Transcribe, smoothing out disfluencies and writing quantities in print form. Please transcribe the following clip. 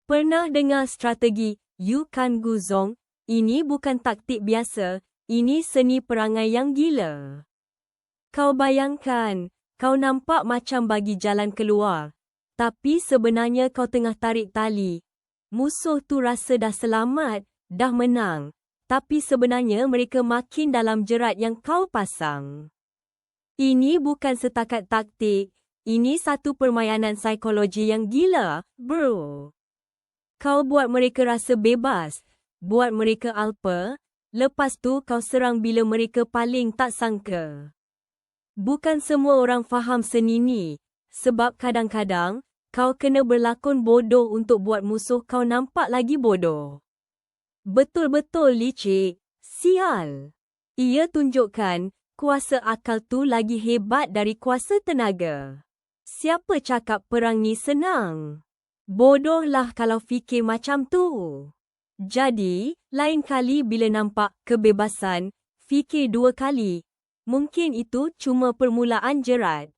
Pernah dengar strategi Yu Kan Gu Zong? Ini bukan taktik biasa, ini seni perangai yang gila. Kau bayangkan, kau nampak macam bagi jalan keluar. Tapi sebenarnya kau tengah tarik tali. Musuh tu rasa dah selamat, dah menang. Tapi sebenarnya mereka makin dalam jerat yang kau pasang. Ini bukan setakat taktik, ini satu permainan psikologi yang gila, bro. Kau buat mereka rasa bebas, buat mereka alpa, lepas tu kau serang bila mereka paling tak sangka. Bukan semua orang faham seni ni, sebab kadang-kadang, kau kena berlakon bodoh untuk buat musuh kau nampak lagi bodoh. Betul-betul licik, sial. Ia tunjukkan, kuasa akal tu lagi hebat dari kuasa tenaga. Siapa cakap perang ni senang? Bodohlah kalau fikir macam tu. Jadi, lain kali bila nampak kebebasan, fikir dua kali. Mungkin itu cuma permulaan jerat.